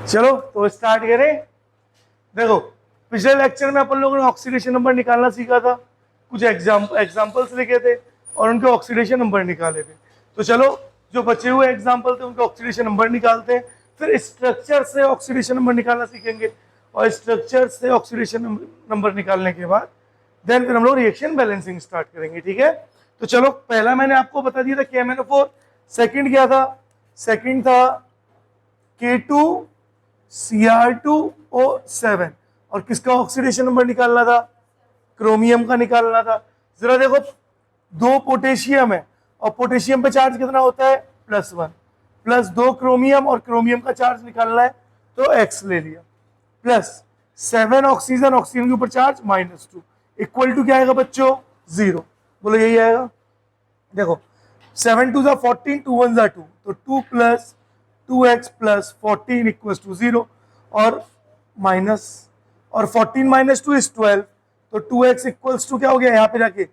चलो तो स्टार्ट करें। देखो पिछले लेक्चर में अपन लोगों ने ऑक्सीडेशन नंबर निकालना सीखा था, कुछ एग्जाम्पल्स लिखे थे और उनके ऑक्सीडेशन नंबर निकाले थे। तो चलो जो बचे हुए एग्जाम्पल थे उनके ऑक्सीडेशन नंबर निकालते हैं, फिर स्ट्रक्चर से ऑक्सीडेशन नंबर निकालना सीखेंगे और स्ट्रक्चर से ऑक्सीडेशन नंबर निकालने के बाद देन फिर हम लोग रिएक्शन बैलेंसिंग स्टार्ट करेंगे। ठीक है, तो चलो पहला मैंने आपको बता दिया था KMnO4, सेकंड क्या था? सेकंड था K2Cr2O7 और किसका ऑक्सीडेशन नंबर निकालना था? क्रोमियम का निकालना था। जरा देखो, दो पोटेशियम है और पोटेशियम पे चार्ज कितना होता है? +1, प्लस दो क्रोमियम और क्रोमियम का चार्ज निकालना है तो X ले लिया, प्लस 7 ऑक्सीजन, ऑक्सीजन के ऊपर चार्ज -2 इक्वल टू क्या आएगा बच्चों? 0। बोलो यही आएगा। देखो 7 2 14, 2 1 2, तो 2 + 2x + 14 = 0 और माइनस, और 14 - 2 = 12, तो 2x = क्या हो गया यहाँ पे जाके?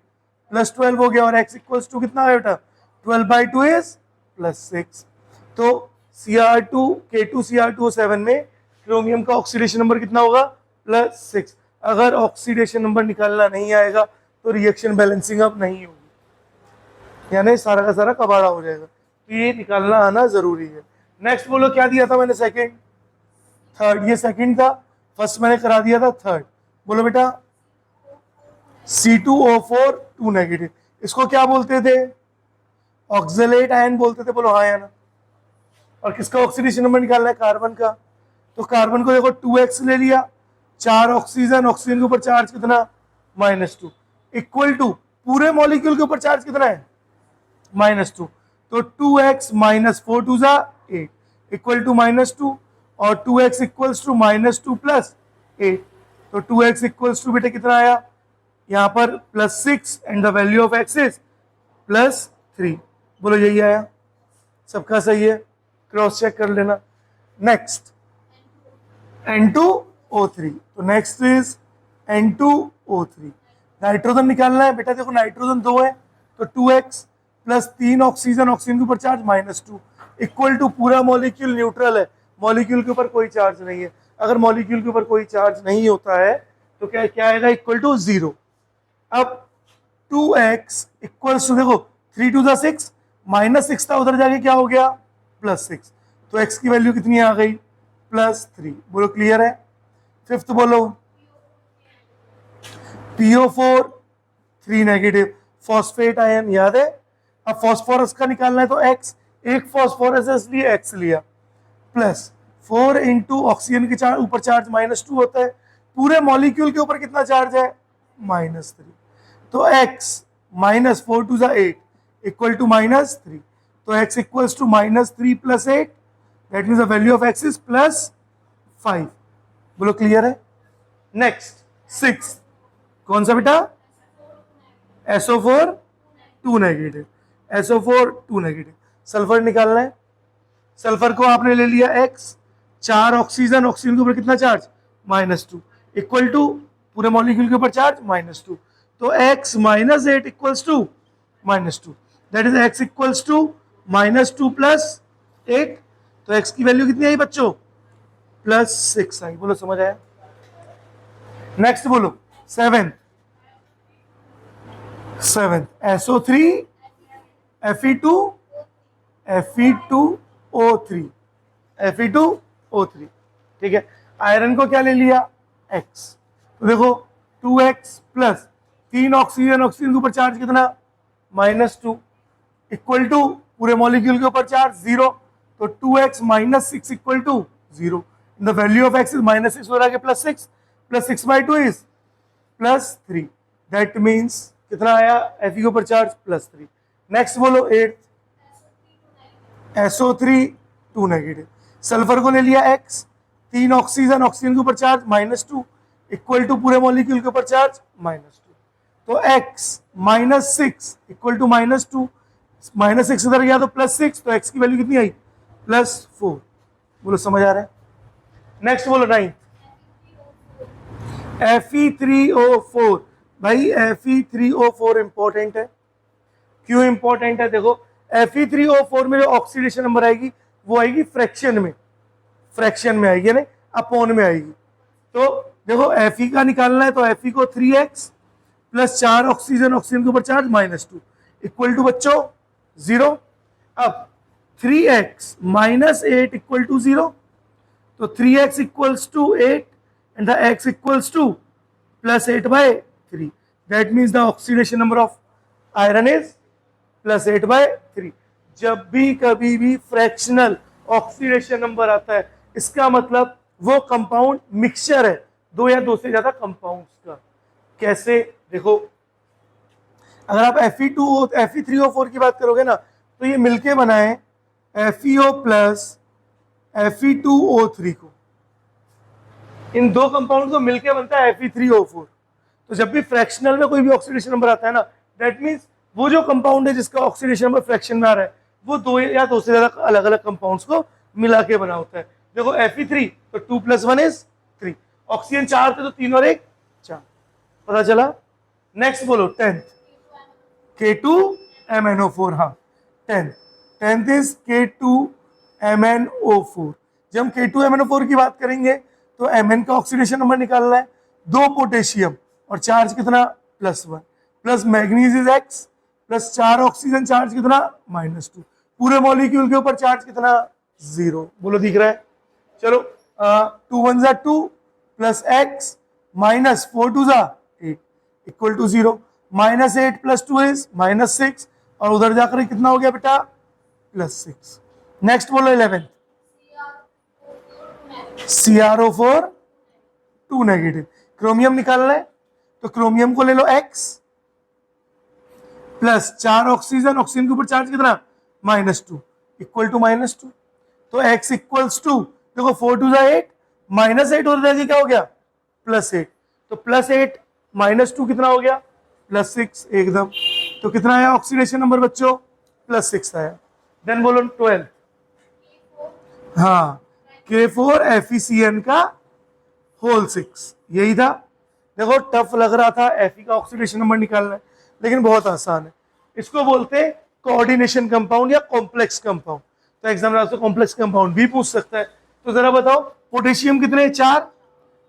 +12 हो गया और x = कितना है बेटा? 12/2 = +6। तो Cr2 K2Cr2O7 में क्रोमियम का ऑक्सीडेशन नंबर कितना होगा? +6। अगर ऑक्सीडेशन नंबर निकालना नहीं आएगा तो रिएक्शन बैलेंसिंग अब नहीं होगी, यानी सारा का सारा कबाड़ा हो जाएगा। तो ये निकालना आना जरूरी है। नेक्स्ट बोलो क्या दिया था मैंने? Second, third. ये सेकंड था, फर्स्ट मैंने करा दिया था थर्ड। बोलो बेटा C2O4 2 नेगेटिव, इसको क्या बोलते थे? ऑक्सलेट आयन बोलते थे। बोलो हाँ या ना। और किसका ऑक्सीडेशन नंबर निकालना है? कार्बन का। तो कार्बन को देखो 2x ले लिया, 4 ऑक्सीजन, ऑक्सीजन के ऊपर चार्ज कितना? -2 इक्वल टू पूरे मॉलिक्यूल के ऊपर चार्ज कितना है? -2, तो 2x - 4 2 8 इक्वल टू -2 और 2x इक्वल्स टू -2 + 8, तो 2x इक्वल्स टू बेटे कितना आया यहाँ पर? +6 and the value of x is +3। बोलो यही आया। सबका सही है, क्रॉस चेक कर लेना। नेक्स्ट N2O3, तो नेक्स्ट इज N2O3। नाइट्रोजन निकालना है बेटा। देखो नाइट्रोजन 2 है तो 2x + 3 ऑक्सीजन, ऑक्सीजन के ऊपर चार्ज -2 इक्वल टू पूरा मॉलिक्यूल न्यूट्रल है, मॉलिक्यूल के ऊपर कोई चार्ज नहीं है। अगर मॉलिक्यूल के ऊपर कोई चार्ज नहीं होता है तो क्या क्या आएगा? Equal to 0। अब 2x इक्वल्स टू, देखो 3 2 6, -6 था, उधर जाके क्या हो गया? +6, तो x की वैल्यू कितनी आ गई? +3। बोलो क्लियर है। फिफ्थ बोलो PO4 3 नेगेटिव, फॉस्फेट आयन, याद है। अब फॉस्फोरस का निकालना है तो x, एक फॉस्फोरस है इसलिए x लिया, प्लस 4 × ऑक्सीजन के ऊपर चार्ज -2 होता है, पूरे मॉलिक्यूल के ऊपर कितना चार्ज है? -3, तो x -4 2 8 इक्वल टू -3, तो x equals to -3 + 8, that means the value of x is +5। बोलो क्लियर है। नेक्स्ट 6, कौन सा बेटा? SO4 2 negative, SO4 2 negative. Sulphur निकालना है। सल्फर को आपने ले लिया x, 4 ऑक्सीजन, ऑक्सीजन के ऊपर कितना चार्ज? -2 इक्वल टू पूरे मॉलिक्यूल के ऊपर चार्ज -2, तो x -8 equals to -2, that is x equals to -2 + 8, तो x की वैल्यू कितनी आई बच्चों? +6 आई। बोलो समझ आया। नेक्स्ट बोलो 7 SO3 Fe2O3, ठीक है। आयरन को क्या ले लिया? x, तो देखो 2x + 3 ऑक्सीजन, ऑक्सीजन के ऊपर चार्ज कितना? -2 इक्वल टू पूरे मॉलिक्यूल के ऊपर चार्ज 0, तो 2x - 6 equal to 0, the value of x is -6 हो रहा है +6, +6/2 इज +3, दैट मीन्स कितना आया? Fe के ऊपर चार्ज +3। नेक्स्ट बोलो 8 SO3 2 नेगेटिव। सल्फर को ले लिया x, 3 ऑक्सीजन, ऑक्सीजन के ऊपर चार्ज -2 इक्वल टू पूरे मॉलिक्यूल के ऊपर चार्ज -2, तो x -6 इक्वल टू -2, -6 इधर गया तो +6, तो x की वैल्यू कितनी आई? +4। बोलो समझ आ रहा है। नेक्स्ट बोलो 9 Fe3O4। भाई Fe3O4 इंपॉर्टेंट है। क्यों इंपॉर्टेंट है? देखो Fe3O4 में जो ऑक्सीडेशन नंबर आएगी वो आएगी फ्रैक्शन में, फ्रैक्शन में आएगी, यानी अपॉन में आएगी। तो देखो Fe का निकालना है, तो Fe को 3x प्लस 4 ऑक्सीजन, ऑक्सीजन के ऊपर चार्ज -2 इक्वल टू बच्चों 0। अब 3x माइनस 8 इक्वल टू 0, तो 3x equals to 8 and the x equals to plus 8/3। That means the oxidation number of iron is plus 8/3। जब भी कभी भी फ्रैक्शनल ऑक्सीडेशन नंबर आता है, इसका मतलब वो कंपाउंड मिक्सचर है दो या दो से ज्यादा कंपाउंड्स का। कैसे? देखो, अगर आप Fe3O4 की बात करोगे ना, तो ये मिलके बनाए FeO प्लस Fe2O3 को। इन दो कंपाउंड को मिलके बनता है Fe3O4। तो जब भी फ्रैक्शनल में कोई भी ऑक्सीडेशन नंबर आता है ना, दैट मीन्स वो जो कंपाउंड है जिसका ऑक्सीडेशन नंबर फ्रैक्शन में आ रहा है, वो दो या दो से ज्यादा अलग अलग कंपाउंड्स को मिला के बना होता है। देखो Fe3 तो 2 + 1 = 3, ऑक्सीजन 4 थे तो 3 और 1 4, पता चला। नेक्स्ट बोलो 10th K2MnO4। हाँ 10th इज K2MnO4। जब हम K2MnO4 की बात करेंगे तो Mn का ऑक्सीडेशन नंबर निकालना है, 2 पोटेशियम और चार्ज कितना +1 plus manganese is X plus 4 oxygen, charge कितना -2, पूरे मॉलिक्यूल के ऊपर चार्ज कितना 0। बोलो दिख रहा है? चलो 2 × 1 = 2 plus X minus 4 × 2 = 8 equal to 0। -8 + 2 is -6 और उधर जाकर कितना हो गया बेटा +6। नेक्स्ट बोलो 11th CrO4 2 नेगेटिव। क्रोमियम निकालना है, तो क्रोमियम को ले लो X प्लस 4 ऑक्सीजन, ऑक्सीजन के ऊपर चार्ज कितना -2 इक्वल टू -2। तो X इक्वल्स टू, देखो 4 × 2 = 8, -8 और जाके क्या हो गया +8, तो +8 -2 कितना हो गया +6 एकदम। तो कितना आया ऑक्सीडेशन नंबर बच्चों +6 आया। देन बोलो 12th। हाँ K4FeCN का होल 6, यही था। देखो टफ लग रहा था, Fe का ऑक्सीडेशन नंबर निकालना है, लेकिन बहुत आसान है। इसको बोलते हैं कोऑर्डिनेशन कंपाउंड या कॉम्प्लेक्स कंपाउंड। तो एग्जाम में कॉम्प्लेक्स कंपाउंड भी पूछ सकता है। तो जरा बताओ पोटेशियम कितने 4,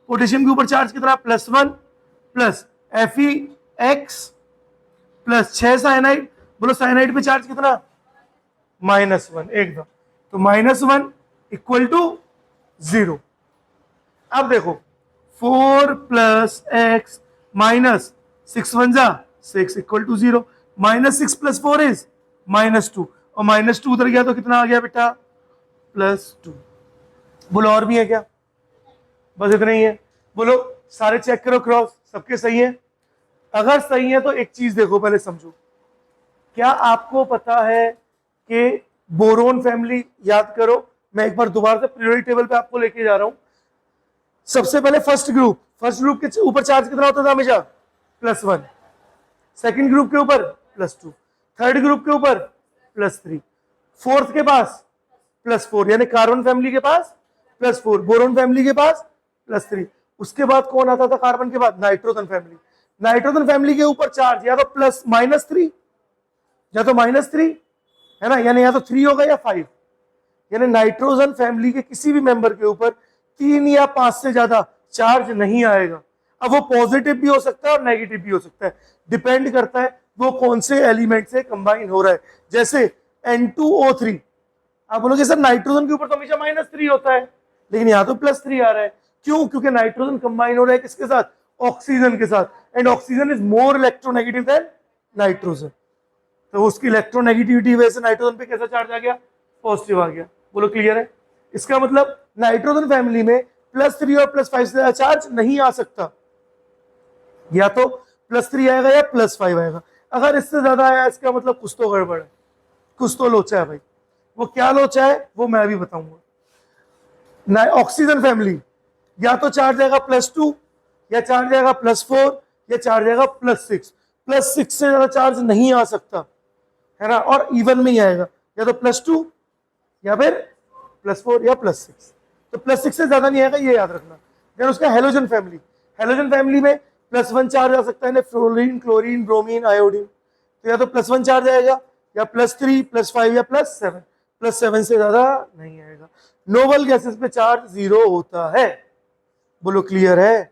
पोटेशियम के ऊपर चार्ज कितना +1 प्लस FeX प्लस 6 साइनाइड। बोलो साइनाइड पे चार्ज कितना -1 एकदम, तो -1 इक्वल टू 0। अब देखो 4 + X minus 6 × 1 = 6 equal to 0। -6 + 4 is -2 और -2 उधर गया तो कितना आ गया बेटा +2। बोलो और भी है क्या? बस इतना ही है। बोलो सारे चेक करो क्रॉस, सबके सही है? अगर सही है तो एक चीज देखो, पहले समझो। क्या आपको पता है कि बोरोन फैमिली, याद करो, मैं एक बार दोबारा से पीरियोडिक टेबल पे आपको लेके जा रहा हूं। सबसे पहले फर्स्ट ग्रुप के ऊपर चार्ज कितना होता था हमेशा +1, सेकंड ग्रुप के ऊपर +2, थर्ड ग्रुप के ऊपर +3, फोर्थ के पास +4, यानी कार्बन फैमिली के पास +4, बोरोन फैमिली के पास +3। उसके बाद कौन आता था कार्बन के बाद? Nitrogen family. नाइट्रोजन फैमिली के ऊपर चार्ज या तो -3 या तो -3 है ना, यानी या तो 3 होगा या 5, यानी नाइट्रोजन फैमिली के किसी भी मेंबर के ऊपर 3 या 5 से ज्यादा चार्ज नहीं आएगा। अब वो पॉजिटिव भी हो सकता है और नेगेटिव भी हो सकता है, डिपेंड करता है वो कौन से एलिमेंट से कंबाइन हो रहा है। जैसे N2O3, आप बोलोगे सर नाइट्रोजन के ऊपर तो हमेशा -3 होता है, लेकिन यहाँ तो +3 आ रहा है। क्यों? क्योंकि नाइट्रोजन कंबाइन हो रहा है किसके साथ? ऑक्सीजन के साथ, and oxygen is more electronegative than nitrogen. तो उसकी इलेक्ट्रोनेगेटिविटी वजह से नाइट्रोजन पे कैसा चार्ज आ गया? पॉजिटिव आ गया। बोलो क्लियर है? इसका मतलब नाइट्रोजन फैमिली में +3 और +5 से चार्ज नहीं आ सकता, या तो +3 आएगा या +5 आएगा। अगर इससे ज्यादा आया इसका मतलब कुछ तो गड़बड़ है, कुछ तो लोचा है भाई। वो क्या लोचा है वो मैं भी बताऊंगा। ऑक्सीजन फैमिली या तो चार्ज आएगा +2 या चार्ज आएगा +4 या चार्ज आएगा +6। +6 से ज्यादा चार्ज नहीं आ सकता है ना, और इवन में ही आएगा, या तो +2 या फिर +4 या +6। तो +6 से ज्यादा नहीं आएगा, ये याद रखना। देन उसका हेलोजन फैमिली, हेलोजन फैमिली में +1 चार्ज आ सकता है, फ्लोरीन, क्लोरीन, ब्रोमीन, आयोडीन। तो या तो +1 चार्ज आएगा या +3, +5 या +7। +7 से ज्यादा नहीं आएगा। नोबल गैसेस पे चार्ज 0 होता है। बोलो क्लियर है?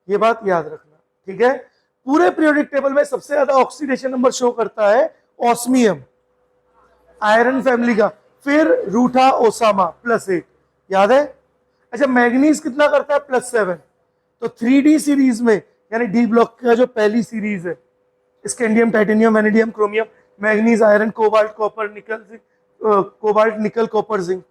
ये बात याद रखना, ठीक है। पूरे पीरियोडिक टेबल में सबसे ज्यादा ऑक्सीडेशन नंबर शो करता है ऑस्मियम, आयरन फैमिली का, फिर रूठा ओसामा +8, याद है। अच्छा, मैग्नीज कितना करता है? +7। तो 3D सीरीज में, यानी डी ब्लॉक का जो पहली सीरीज है, scandium, titanium, vanadium, chromium, manganese, iron, cobalt, copper, निकल, कोबाल्ट, निकल, कॉपर, जिंक,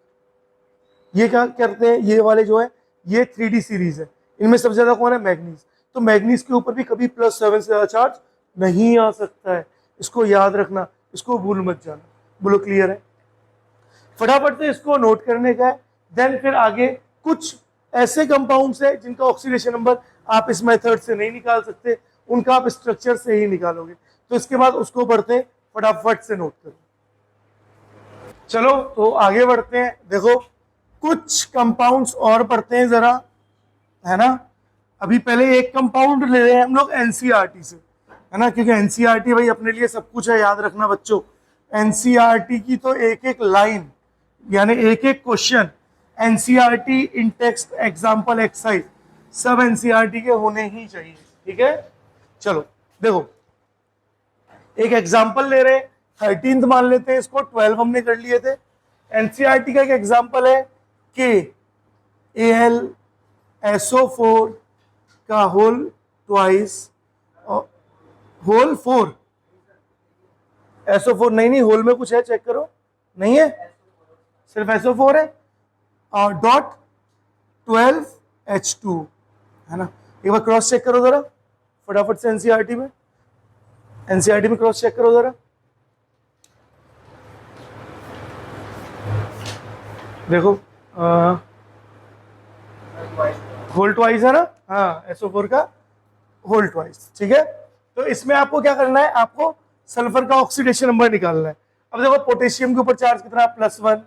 ये क्या करते हैं? ये वाले जो है ये 3D सीरीज है। इनमें सबसे ज्यादा कौन है? मैग्नीज। तो मैग्नीज के ऊपर भी कभी +7 से ज्यादा चार्ज नहीं आ सकता है, इसको याद रखना, इसको भूल मत जाना। बोलो क्लियर है? फटाफट से इसको नोट करने का है। देन फिर आगे कुछ ऐसे कंपाउंड्स है जिनका ऑक्सीडेशन नंबर आप इस मेथड से नहीं निकाल सकते, उनका आप स्ट्रक्चर से ही निकालोगे। तो इसके बाद उसको पढ़ते हैं, फटाफट से नोट करो। चलो तो आगे बढ़ते हैं। देखो कुछ कंपाउंड्स और पढ़ते हैं जरा, है ना। अभी पहले एक कंपाउंड ले रहे हैं हम लोग एनसीईआरटी से, है ना, क्योंकि एनसीईआरटी भाई अपने लिए सब कुछ है, याद रखना बच्चों। एनसीईआरटी की तो एक एक लाइन, यानी एक एक क्वेश्चन, एनसीईआरटी इन टेक्स्ट, एग्जाम्पल, एक्सरसाइज, सब एनसीईआरटी के होने ही चाहिए, ठीक है। चलो देखो एक एग्जाम्पल ले रहे हैं, 13th मान लेते हैं इसको, 12 हमने कर लिए थे। एनसीईआरटी का एक एग्जाम्पल है KAlSO4 का होल ट्वाइस, होल 4, SO4 नहीं, होल में कुछ है, चेक करो, नहीं है, सिर्फ SO4 है, और डॉट 12H2, है ना। एक बार क्रॉस चेक करो जरा फटाफट से, एनसीईआरटी में क्रॉस चेक करो जरा। देखो होल ट्वाइस है ना, हाँ, SO4 का होल ट्वाइस, ठीक है। तो इसमें आपको क्या करना है? आपको सल्फर का ऑक्सीडेशन नंबर निकालना है। अब देखो पोटेशियम के ऊपर चार्ज कितना? +1,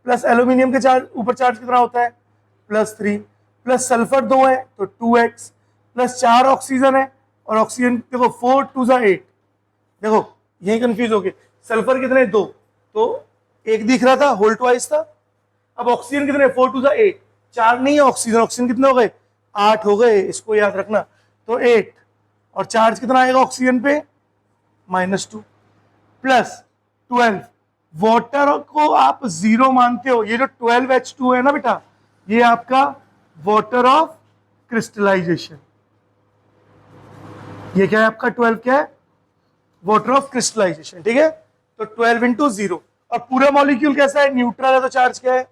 प्लस एल्यूमिनियम के चार्ज ऊपर चार्ज कितना होता है? +3, प्लस सल्फर 2 है तो 2x, प्लस 4 ऑक्सीजन है, और ऑक्सीजन देखो 4 2 8, देखो यही कंफ्यूज हो गए। सल्फर कितने? 2, तो एक दिख रहा था, होल ट्वाइस था। अब ऑक्सीजन कितने? 4 2 8, 4 नहीं है ऑक्सीजन, ऑक्सीजन कितने हो गए? 8 हो गए, इसको याद रखना। तो 8, और चार्ज कितना आएगा ऑक्सीजन पे? -2, प्लस 12। वाटर को आप 0 मानते हो, ये जो 12H2 है ना बेटा, ये आपका वाटर ऑफ क्रिस्टलाइजेशन, ये क्या है आपका? 12 क्या है? वाटर ऑफ क्रिस्टलाइजेशन, ठीक है। तो 12 × 0, और पूरा मॉलिक्यूल कैसा है? न्यूट्रल है, तो चार्ज क्या है?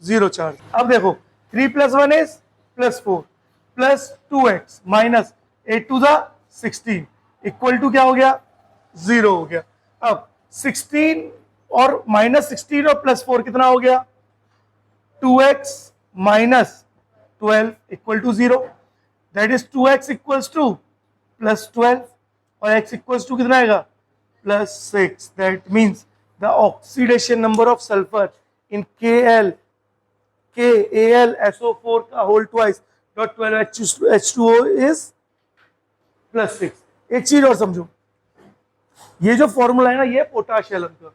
0 चार्ज। अब देखो 3 + 1 is +4, plus 2x minus 8 2 16 equal to क्या हो गया? 0 हो गया। अब 16 और -16 और +4 कितना हो गया? 2x minus 12 equal to 0, that is 2x equals to +12, और x इक्वल्स टू कितना आएगा? +6। That means the oxidation number of sulphur in KAlSO4 का whole twice dot 12H2O is +6। एक चीज और समझो, ये जो फॉर्मूला है ना, ये पोटाश एलम का,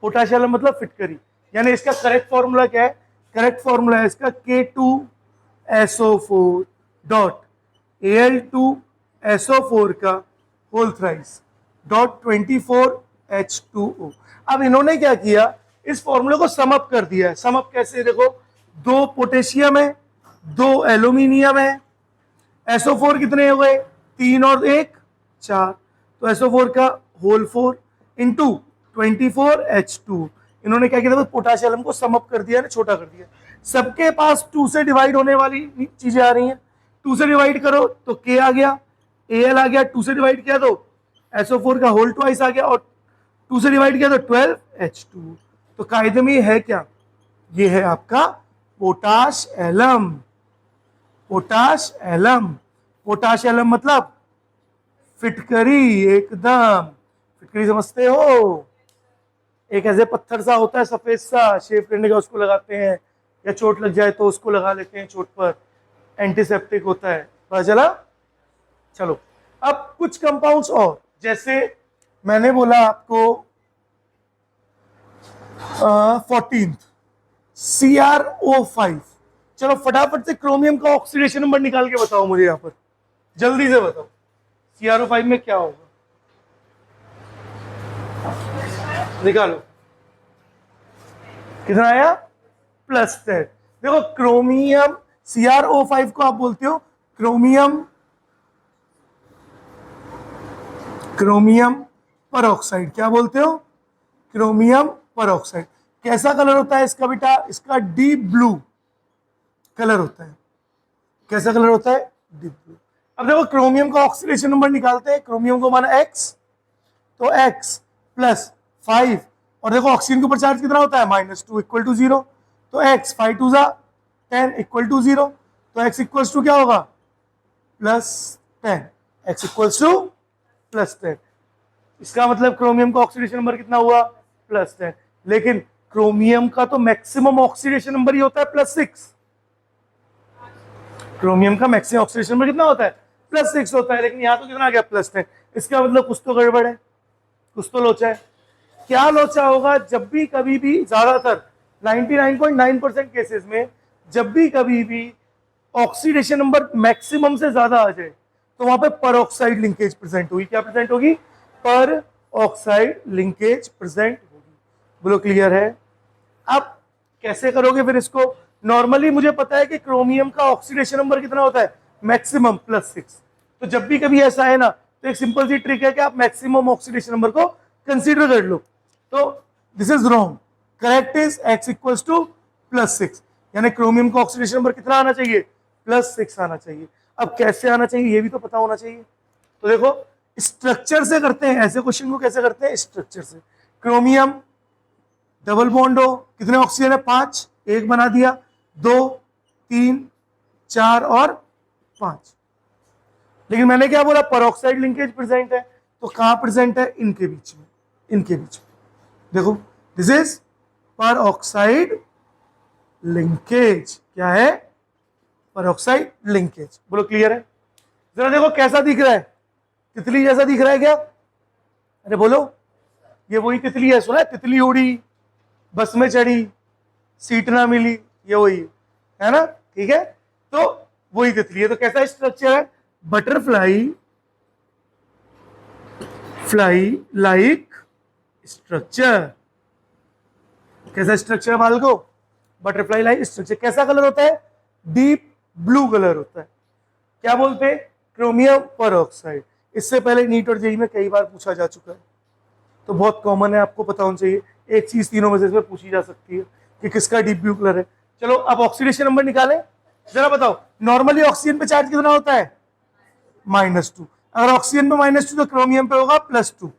पोटाश एलम मतलब फिटकरी, यानी इसका करेक्ट फॉर्मूला क्या है? करेक्ट फॉर्मूला है इसका K2SO4 डॉट Al2SO4 का होल थ्राइस डॉट 24H2O। अब इन्होंने क्या किया? इस फॉर्मूले को सम अप कर दिया है। सम अप कैसे? देखो 2 पोटेशियम है, 2 एल्यूमिनियम है, SO4 कितने हो गए? 3 और 1 4, तो SO4 का होल 4 इंटू 24H2। इन्होंने क्या किया? पोटाशियम को सम अप कर दिया है, छोटा कर दिया। सबके पास 2 से डिवाइड होने वाली चीजें आ रही हैं, 2 से डिवाइड करो तो K आ गया, Al आ गया, 2 से डिवाइड किया तो SO4 का होल ट्वाइस आ गया, और 2 से डिवाइड किया तो 12H2। तो कायदे में ये है क्या? ये है आपका potash alum. Potash alum, potash alum मतलब फिटकरी, एकदम फिटकरी, समझते हो? एक ऐसे पत्थर सा होता है सफेद सा, शेव करने का, उसको लगाते हैं, या चोट लग जाए तो उसको लगा लेते हैं चोट पर, एंटीसेप्टिक होता है, पता चला? चलो अब कुछ कंपाउंड्स और, जैसे मैंने बोला आपको 14th CrO5। चलो फटाफट से क्रोमियम का ऑक्सीडेशन नंबर निकाल के बताओ मुझे, यहां पर जल्दी से बताओ CrO5 में क्या होगा, निकालो। कितना आया? +10। देखो क्रोमियम, CrO5 को आप बोलते हो क्रोमियम पर ऑक्साइड। क्या बोलते हो? क्रोमियम पर ऑक्साइड। कैसा कलर होता है इसका बेटा? इसका डीप ब्लू कलर होता है। कैसा कलर होता है? Deep blue. अब देखो क्रोमियम का ऑक्सीडेशन नंबर निकालते हैं। क्रोमियम को माना x, तो x +5, और देखो ऑक्सीजन के ऊपर चार्ज कितना होता है? -2 = 0। तो x 5 2 10 = 0। तो x इक्वल्स टू क्या होगा? +10। x equals to +10। इसका मतलब क्रोमियम का ऑक्सीडेशन नंबर कितना हुआ? +10। लेकिन क्रोमियम का तो मैक्सिमम ऑक्सीडेशन नंबर ही होता है +6। क्रोमियम का मैक्सिमम ऑक्सीडेशन नंबर कितना होता है? +6 होता है, लेकिन यहां तो कितना आ गया? +10। इसका मतलब कुछ तो गड़बड़ है, कुछ तो लोचा है। क्या लोचा होगा? जब भी कभी भी, ज्यादातर 99.9% केसेस में जब भी कभी भी ऑक्सीडेशन नंबर मैक्सिमम से ज्यादा आ जाए तो वहां पे परऑक्साइड लिंकेज प्रेजेंट होगी। क्या प्रेजेंट होगी? पर ऑक्साइड लिंकेज प्रेजेंट होगी। बोलो क्लियर है? अब कैसे करोगे फिर इसको? नॉर्मली मुझे पता है कि क्रोमियम का ऑक्सीडेशन नंबर कितना होता है? मैक्सिमम +6। तो जब भी कभी ऐसा है ना, तो एक सिंपल सी ट्रिक है कि आप मैक्सिमम ऑक्सीडेशन नंबर को कंसीडर कर लो। तो this is wrong. Correct is x equals to +6, यानी क्रोमियम का ऑक्सीडेशन नंबर कितना आना चाहिए? +6 आना चाहिए। अब कैसे आना चाहिए ये भी तो पता होना चाहिए। तो देखो स्ट्रक्चर से करते हैं, ऐसे क्वेश्चन को कैसे करते हैं? स्ट्रक्चर से। क्रोमियम डबल बॉन्ड हो, कितने ऑक्सीजन है? 5, एक बना दिया, 2 3 4 और 5। लेकिन मैंने क्या बोला? परऑक्साइड लिंकेज प्रेजेंट है। तो कहां प्रेजेंट है? इनके बीच में, इनके बीच में। देखो दिस इज परऑक्साइड लिंकेज। क्या है? Peroxide linkage. बोलो क्लियर है? जरा देखो कैसा दिख रहा है? तितली जैसा दिख रहा है क्या? अरे बोलो, ये वही तितली है। सुना है? तितली उड़ी, बस में चढ़ी, सीट ना मिली, ये वही है ना? ठीक है, तो वही तितली है। तो कैसा स्ट्रक्चर है? Butterfly fly like structure. कैसा स्ट्रक्चर है बाल को? Butterfly like structure. कैसा कलर होता है? डीप ब्लू कलर होता है। क्या बोलते हैं? क्रोमियम पर ऑक्साइड। इससे पहले नीट और जेईई में कई बार पूछा जा चुका है, तो बहुत कॉमन है, आपको पता होना चाहिए। एक चीज तीनों में से इसमें पूछी जा सकती है कि किसका डीप ब्लू कलर है। चलो अब ऑक्सीडेशन नंबर निकालें। जरा बताओ, नॉर्मली ऑक्सीजन पे चार्ज कितना होता है? -2। अगर ऑक्सीजन पे -2 तो क्रोमियम पे होगा +2।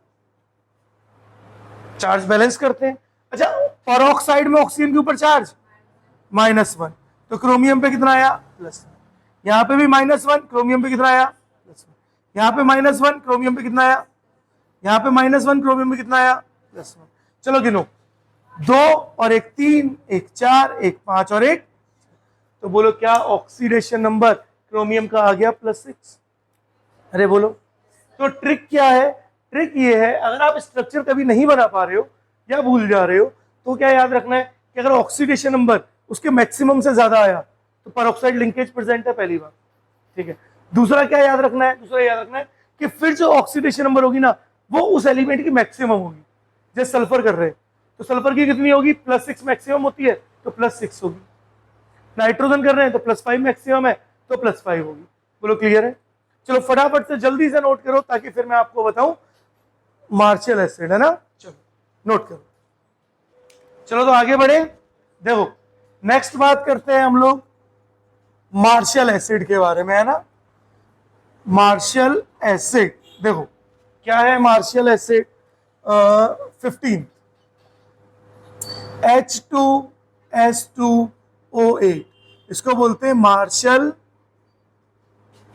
चार्ज बैलेंस करते हैं। अच्छा, परऑक्साइड में ऑक्सीजन के ऊपर चार्ज -1, तो क्रोमियम पे कितना आया? +1। यहां पे भी -1, क्रोमियम पे कितना आया? +1। यहां पे -1, क्रोमियम पे कितना आया? यहां पे -1, क्रोमियम पे कितना आया? +1। चलो गिनो, 2 और 1 3, 1 4, 1 5 और 1। तो बोलो क्या ऑक्सीडेशन नंबर क्रोमियम का आ गया? +6। अरे बोलो। तो ट्रिक क्या है? ट्रिक ये है, अगर आप स्ट्रक्चर कभी नहीं बना पा रहे हो या भूल जा रहे हो, तो क्या याद रखना है कि अगर ऑक्सीडेशन नंबर उसके मैक्सिमम से ज्यादा आया तो परऑक्साइड लिंकेज प्रेजेंट है, पहली बात। ठीक है। दूसरा क्या याद रखना है? दूसरा याद रखना है कि फिर जो ऑक्सीडेशन नंबर होगी ना, वो उस एलिमेंट की मैक्सिमम होगी। जैसे सल्फर कर रहे हैं तो सल्फर की कितनी होगी? +6 मैक्सिमम होती है, तो +6 होगी। नाइट्रोजन कर रहे हैं तो +5 मैक्सिमम है, तो +5 होगी। बोलो क्लियर है? चलो फटाफट से जल्दी से नोट करो, ताकि फिर मैं आपको बताऊं। मार्शल एसिड है ना? चलो नोट करो। चलो तो आगे बढ़े। देखो नेक्स्ट बात करते हैं हम लोग मार्शल एसिड के बारे में, है ना? मार्शल एसिड देखो क्या है? मार्शल एसिड 15 H2S2O8, इसको बोलते हैं मार्शल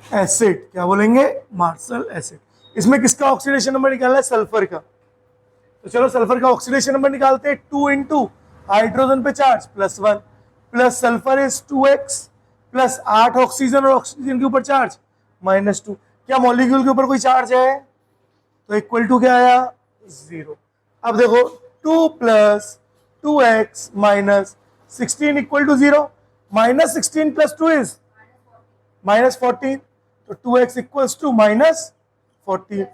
एसिड। क्या बोलेंगे? Marshall acid. इसमें किसका ऑक्सीडेशन नंबर निकालना है? सल्फर का। तो चलो सल्फर का ऑक्सीडेशन नंबर निकालते हैं। 2 × हाइड्रोजन पे charge +1 plus sulphur is 2x plus 8 oxygen और ऑक्सीजन के ऊपर चार्ज -2। क्या मॉलिक्यूल के ऊपर कोई चार्ज है? तो इक्वल टू क्या आया? 0। अब देखो 2 + 2x - 16 equal to 0, minus 16 plus 2 is minus 14, तो 2x equals to minus 14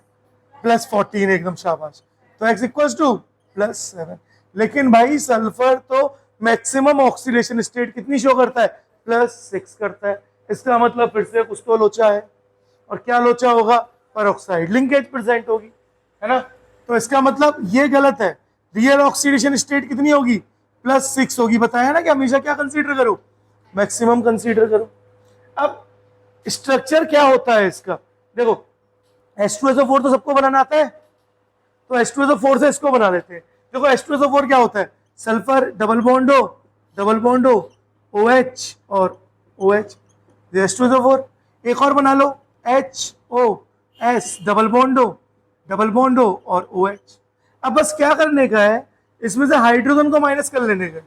plus 14, एकदम शाबाश। तो x इक्वल्स टू प्लस 7। लेकिन भाई सल्फर तो मैक्सिमम ऑक्सीडेशन स्टेट कितनी शो करता है, +6 करता है। इसका मतलब फिर से कुछ तो लोचा है, और क्या लोचा होगा, पेरोक्साइड लिंकेज प्रेजेंट होगी, है ना। तो इसका मतलब ये गलत है, रियल ऑक्सीडेशन स्टेट कितनी होगी, +6 होगी। बताया ना कि हमेशा क्या कंसीडर करो, मैक्सिमम कंसीडर करो। अब स्ट्रक्चर क्या होता है इसका, देखो H2SO4 तो सबको बनाना आता है, तो H2SO4 से इसको बना लेते हैं। देखो H2SO4 क्या होता है, सल्फर डबल बॉन्ड हो OH और OH, H2SO4। एक और बना लो HOS डबल बॉन्ड हो और OH। अब बस क्या करने का है, इसमें से हाइड्रोजन को माइनस कर लेने का,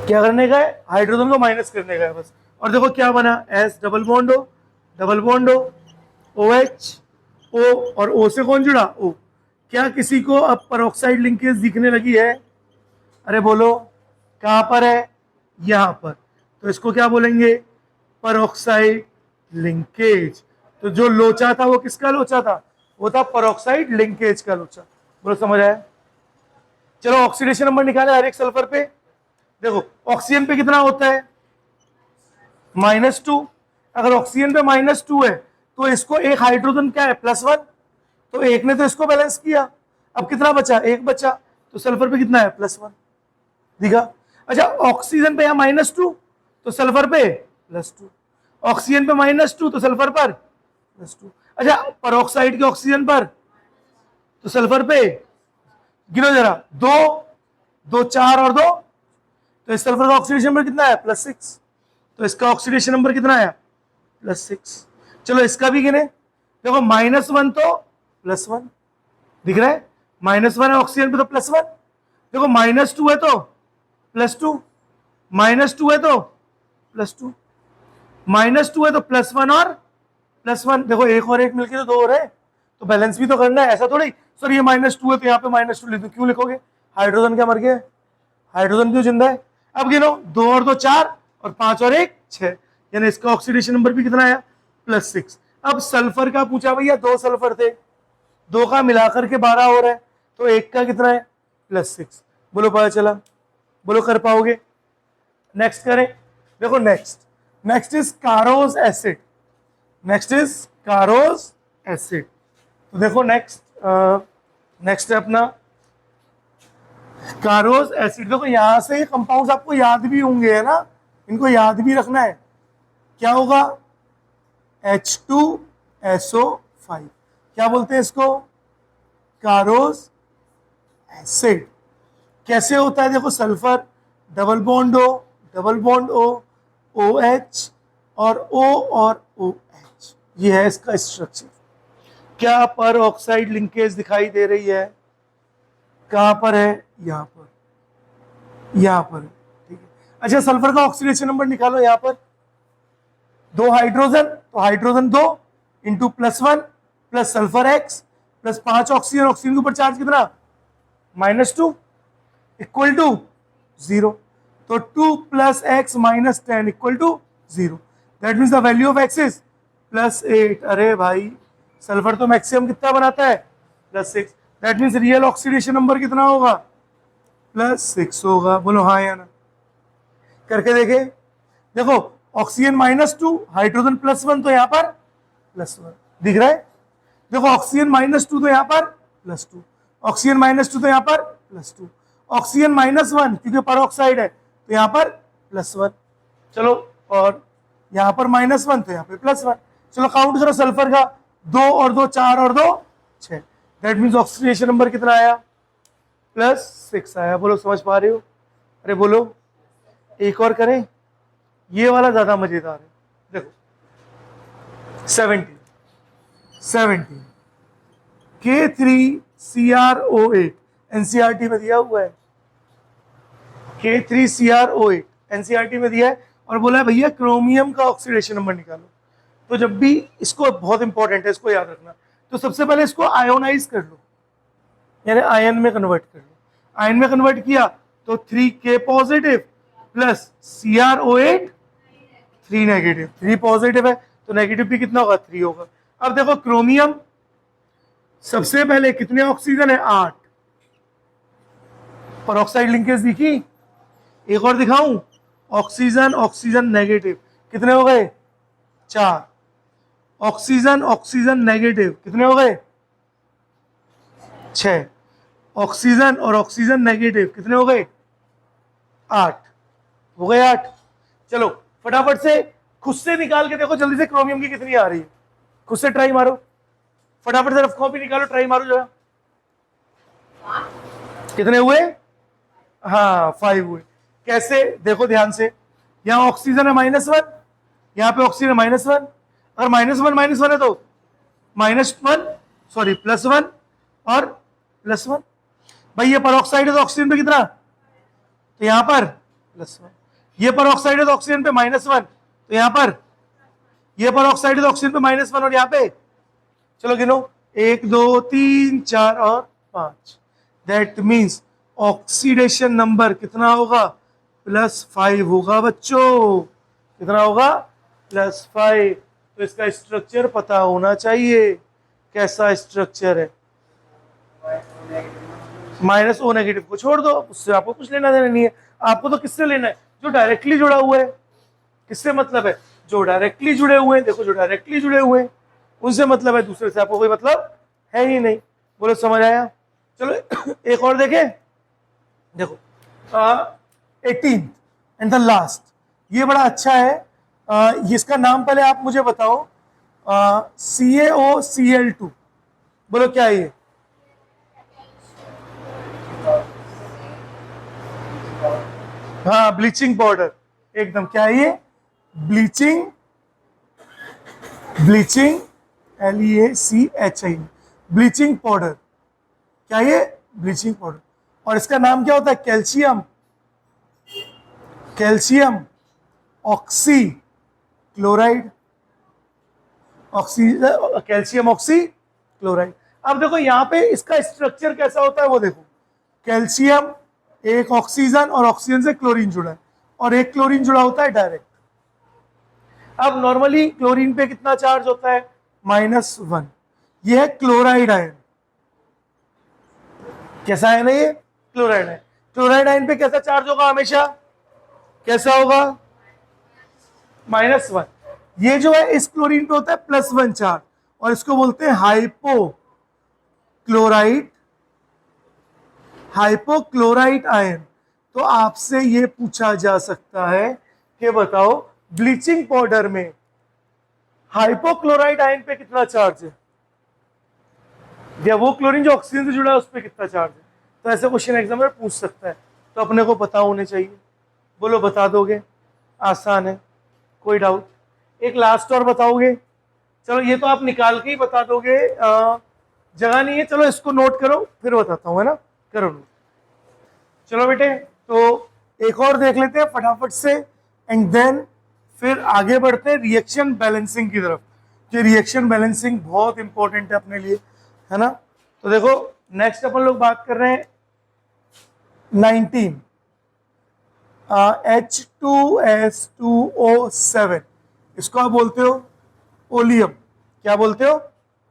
क्या करने का है, हाइड्रोजन को माइनस करने का है बस। और देखो क्या बना, S डबल बॉन्ड हो OH O, और O से कौन जुड़ा, O। क्या किसी को अब पेरोक्साइड लिंकेज दिखने लगी है, अरे बोलो कहां पर है, यहां पर। तो इसको क्या बोलेंगे, पेरोक्साइड लिंकेज। तो जो लोचा था वो किसका लोचा था, वो था पेरोक्साइड लिंकेज का लोचा। बोलो समझ आया। चलो ऑक्सीडेशन नंबर निकाले हर एक सल्फर पे। देखो ऑक्सीजन पे कितना होता है, -2। अगर ऑक्सीजन पे -2 है तो इसको एक हाइड्रोजन क्या है, +1, तो एक ने तो इसको बैलेंस किया। अब कितना बचा, एक बचा, तो सल्फर पे कितना है, +1 दिखा। अच्छा ऑक्सीजन पे यहाँ -2 तो सल्फर पे +2, ऑक्सीजन पे -2 तो सल्फर पर +2। अच्छा पेरोक्साइड के ऑक्सीजन पर, तो सल्फर पे गिनो जरा, 2 4 और 2, तो इस सल्फर का ऑक्सीडेशन नंबर कितना है, +6, तो इसका ऑक्सीडेशन नंबर कितना आया, +6। चलो इसका भी गिने, देखो -1 तो +1 दिख रहा है, -1 है ऑक्सीजन पे तो +1। देखो -2 है तो +2, -2 है तो +2, -2 है तो +1 और +1। देखो एक और एक मिलके तो 2 हो रहे हैं, तो बैलेंस भी तो करना है। ऐसा थोड़ी सर ये -2 है तो यहाँ पे -2 लिख दो, क्यों लिखोगे, हाइड्रोजन क्या मर गया, हाइड्रोजन क्यों जिंदा है। अब गिनो, 2 और 2 4 और 5 और 1 6, यानी इसका ऑक्सीडेशन नंबर भी कितना आया, +6। अब सल्फर का पूछा भैया, 2 सल्फर थे, 2 का मिलाकर के 12 हो रहा है, तो एक का कितना है, +6। बोलो पता चला, बोलो कर पाओगे। नेक्स्ट करें, देखो नेक्स्ट इज कारोज एसिड, तो देखो नेक्स्ट है अपना कारोज एसिड। देखो यहां से कंपाउंड्स आपको याद भी होंगे, है ना, इनको याद भी रखना है। क्या होगा, H2SO5, क्या बोलते हैं इसको, कारोज एसिड। कैसे होता है, देखो sulphur double bond O OH और O और OH, ये है इसका स्ट्रक्चर। क्या पर ऑक्साइड लिंकेज दिखाई दे रही है, कहां पर है, यहां पर है, ठीक है। अच्छा सल्फर का ऑक्सीडेशन नंबर निकालो, यहां पर 2 हाइड्रोजन, तो hydrogen 2 into +1 plus sulphur X plus 5 oxygen, oxygen के ऊपर चार्ज कितना, -2 इक्वल टू 0, तो 2 + x - 10 equal to 0। That means the value of x is +8। अरे भाई सल्फर तो मैक्सिमम कितना बनाता है, +6। That means real oxidation number कितना होगा, +6 होगा। बोलो हाँ या ना, करके देखे। देखो ऑक्सीजन -2, हाइड्रोजन +1, तो यहाँ पर +1 दिख रहा है। देखो ऑक्सीजन -2 तो यहाँ पर +2, ऑक्सीजन -2 तो यहाँ पर +2, ऑक्सीजन -1 क्योंकि पेरोक्साइड है तो यहाँ पर +1। चलो और यहाँ पर -1 तो यहाँ पे +1। चलो काउंट करो सल्फर का, 2 और 2 4 और 2 6, दैट मीन्स ऑक्सीडेशन नंबर कितना आया, +6 आया। बोलो समझ पा रहे हो, अरे बोलो। एक और करें, ये वाला ज्यादा मजेदार है। देखो 17 K3CrO8 एनसीईआरटी में दिया हुआ है, K3CrO8 एनसीईआरटी में दिया है, और बोला है भैया क्रोमियम का ऑक्सीडेशन नंबर निकालो। तो जब भी इसको, बहुत इंपॉर्टेंट है इसको याद रखना, तो सबसे पहले इसको आयोनाइज कर लो, यानी आयन में कन्वर्ट कर लो। आयन में कन्वर्ट किया तो 3K positive plus CrO8 3 negative, 3 positive है तो नेगेटिव भी कितना होगा 3 होगा। अब देखो क्रोमियम सबसे पहले कितने ऑक्सीजन है 8, परऑक्साइड लिंकेज दिखी, एक और दिखाऊं, ऑक्सीजन ऑक्सीजन नेगेटिव कितने हो गए 4, ऑक्सीजन ऑक्सीजन नेगेटिव कितने हो गए 6, ऑक्सीजन और ऑक्सीजन नेगेटिव कितने हो गए 8, हो गए 8। चलो फटाफट से खुद से निकाल के देखो जल्दी से क्रोमियम की कितनी आ रही है, खुद से ट्राई मारो, फटाफट से रफ कॉपी निकालो, ट्राई मारो जरा, कितने हुए, हाँ 5 हुए। कैसे देखो ध्यान से, यहाँ ऑक्सीजन है -1, यहाँ पे ऑक्सीजन है -1, अगर -1 है तो -1 सॉरी +1 और +1, भाई ये परऑक्साइड है तो ऑक्सीजन पे कितना, तो यहाँ पर +1, ये परऑक्साइड है तो ऑक्सीजन पे -1, तो यहाँ पर ये परऑक्साइड है तो ऑक्सीजन पे -1 और यहाँ पे, चलो गिनो 1 2 3 4 और 5, दैट मीन्स ऑक्सीडेशन नंबर कितना होगा +5 होगा बच्चों, कितना होगा +5। तो इसका स्ट्रक्चर पता होना चाहिए, कैसा स्ट्रक्चर है, -O नेगेटिव को छोड़ दो, उससे आपको कुछ लेना देना नहीं है, आपको तो किससे लेना है, जो डायरेक्टली जुड़ा हुआ है, किससे मतलब है, जो डायरेक्टली जुड़े हुए हैं, देखो जो डायरेक्टली जुड़े हुए हैं उनसे मतलब है, दूसरे से आपको कोई मतलब है ही नहीं। बोलो समझ आया। चलो एक और देखें, देखो 18 एंड द लास्ट, ये बड़ा अच्छा है, इसका नाम पहले आप मुझे बताओ, CaOCl2, बोलो क्या है ये, हाँ ब्लीचिंग पाउडर, एकदम क्या है ये, bleaching, bleaching LEACHI, bleaching powder, क्या ये ब्लीचिंग पाउडर, और इसका नाम क्या होता है, calcium, calcium oxy chloride, calcium oxy chloride. अब देखो यहाँ पे इसका स्ट्रक्चर कैसा होता है वो देखो, कैल्शियम एक ऑक्सीजन और ऑक्सीजन से क्लोरीन जुड़ा है, और एक क्लोरीन जुड़ा होता है डायरेक्ट। अब नॉर्मली क्लोरीन पे कितना चार्ज होता है -1, ये है क्लोराइड आयन, कैसा है ना ये क्लोराइड आयन, क्लोराइड आयन पे कैसा चार्ज होगा हमेशा, कैसा होगा -1, ये जो है इस क्लोरीन पे होता है +1 चार्ज, और इसको बोलते हैं हाइपोक्लोराइड, हाइपोक्लोराइड आयन। तो आपसे ये पूछा जा सकता है कि बताओ ब्लीचिंग पाउडर में हाइपोक्लोराइड आयन पे कितना चार्ज है, या वो क्लोरीन जो ऑक्सीजन से जुड़ा है उस पर कितना चार्ज है। तो ऐसे क्वेश्चन एग्जामिनर पूछ सकता है, तो अपने को पता होने चाहिए। बोलो बता दोगे, आसान है, कोई डाउट। एक लास्ट और बताओगे, चलो ये तो आप निकाल के ही बता दोगे, जगह नहीं है, चलो इसको नोट करो फिर बताता हूँ, है ना, करो नोट। चलो बेटे, तो एक और देख लेते हैं फटाफट से, एंड देन फिर आगे बढ़ते हैं रिएक्शन बैलेंसिंग की तरफ, कि रिएक्शन बैलेंसिंग बहुत इंपॉर्टेंट है अपने लिए, है ना। तो देखो नेक्स्ट अपन लोग बात कर रहे हैं 19 H2S2O7, इसको आप बोलते हो ओलियम, क्या बोलते हो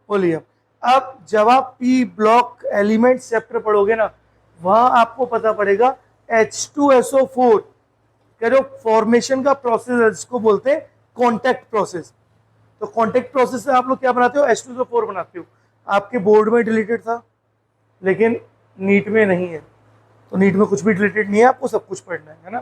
ओलियम। अब जब आप पी ब्लॉक एलिमेंट चैप्टर पढ़ोगे ना, वहां आपको पता पड़ेगा H2SO4 का जो फॉर्मेशन का प्रोसेस है जिसको बोलते हैं कॉन्टैक्ट प्रोसेस। तो कॉन्टैक्ट प्रोसेस से आप लोग क्या बनाते हो, H2SO4 बनाते हो। आपके बोर्ड में डिलीटेड था लेकिन नीट में नहीं है, तो नीट में कुछ भी डिलीटेड नहीं है, आपको सब कुछ पढ़ना है ना।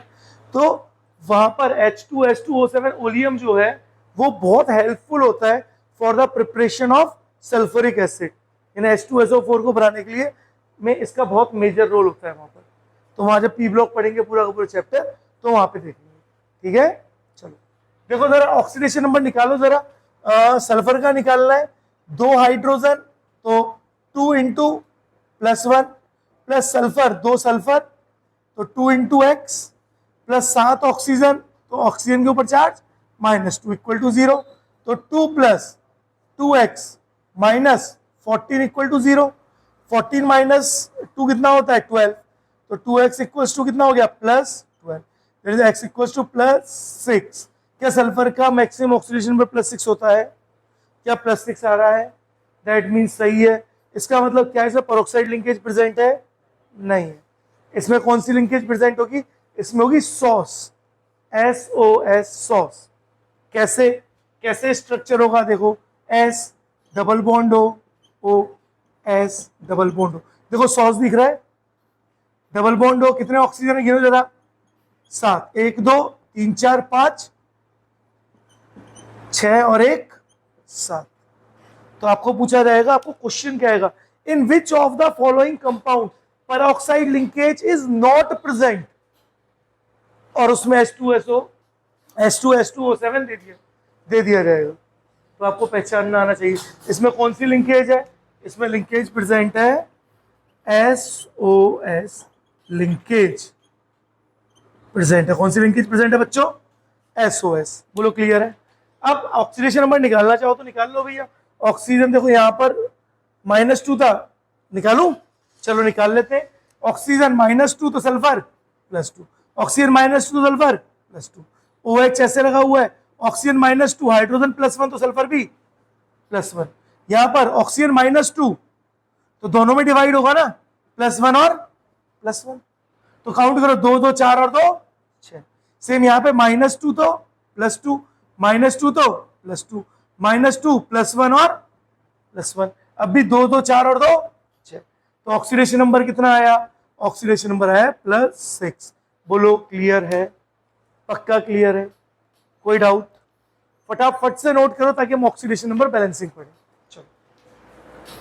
तो वहां पर H2S2O7 ओलियम जो है वो बहुत हेल्पफुल होता है for the preparation of sulphuric acid, यानी H2SO4 को बनाने के लिए में इसका बहुत मेजर रोल होता है वहां पर। तो वहां जब पी ब्लॉक पढ़ेंगे पूरा का पूरा चैप्टर, तो वहां पे देखेंगे, ठीक है। चलो देखो जरा ऑक्सीडेशन नंबर निकालो जरा, सल्फर का निकालना है, 2 हाइड्रोजन तो 2 इंटू +1 प्लस सल्फर 2 सल्फर तो 2 इंटू एक्स प्लस 7 ऑक्सीजन, तो ऑक्सीजन के ऊपर चार्ज -2 इक्वल टू 0, तो 2 + 2x -14 इक्वल टू 0, 14 - 2 कितना होता है 12, तो 2x इक्वल्स टू कितना हो गया +12, that is x equals to +6। क्या सल्फर का मैक्सिमम ऑक्सीडेशन पर +6 होता है? क्या +6 आ रहा है? दैट मीन्स सही है। इसका मतलब क्या है, इसमें पेरोक्साइड लिंकेज प्रेजेंट है? नहीं है। इसमें कौन सी लिंकेज प्रेजेंट होगी? इसमें होगी सॉस, SOS सॉस। कैसे कैसे स्ट्रक्चर होगा? देखो S डबल बॉन्ड हो, O S डबल बॉन्ड हो। देखो सॉस दिख रहा है, डबल बॉन्ड हो, कितने ऑक्सीजन है गिनो जरा? 7, 1 2 3 4 5 6 और 1 7। तो आपको पूछा जाएगा, आपको क्वेश्चन क्या आएगा, in which of the following compound peroxide linkage is not present, और उसमें H2SO7 दे दिया जाएगा। तो आपको पहचानना आना चाहिए इसमें कौन सी लिंकेज है। इसमें लिंकेज प्रेजेंट है SOS लिंकेज प्रेजेंट है। कौन सी लिंकेज प्रेजेंट है बच्चों? SOS। बोलो क्लियर है? अब ऑक्सीडेशन नंबर निकालना चाहो तो निकाल लो भैया। ऑक्सीजन देखो यहाँ पर -2 था, निकालूं? चलो निकाल लेते हैं। ऑक्सीजन -2 तो सल्फर +2, ऑक्सीजन -2 सल्फर +2, OH ऐसे लगा हुआ है, ऑक्सीजन -2 हाइड्रोजन +1 तो सल्फर भी +1। यहाँ पर ऑक्सीजन -2 तो दोनों में डिवाइड होगा ना, +1 और +1। तो काउंट करो, 2 2 4 और 2 6। सेम यहाँ पे -2 तो +2, -2 तो +2, -2 +1 और +1। अब भी 2 2 4 और 2 6। तो ऑक्सीडेशन नंबर कितना आया? ऑक्सीडेशन नंबर आया +6। बोलो क्लियर है? पक्का क्लियर है? कोई डाउट? फटाफट से नोट करो ताकि हम ऑक्सीडेशन नंबर बैलेंसिंग पढ़ें।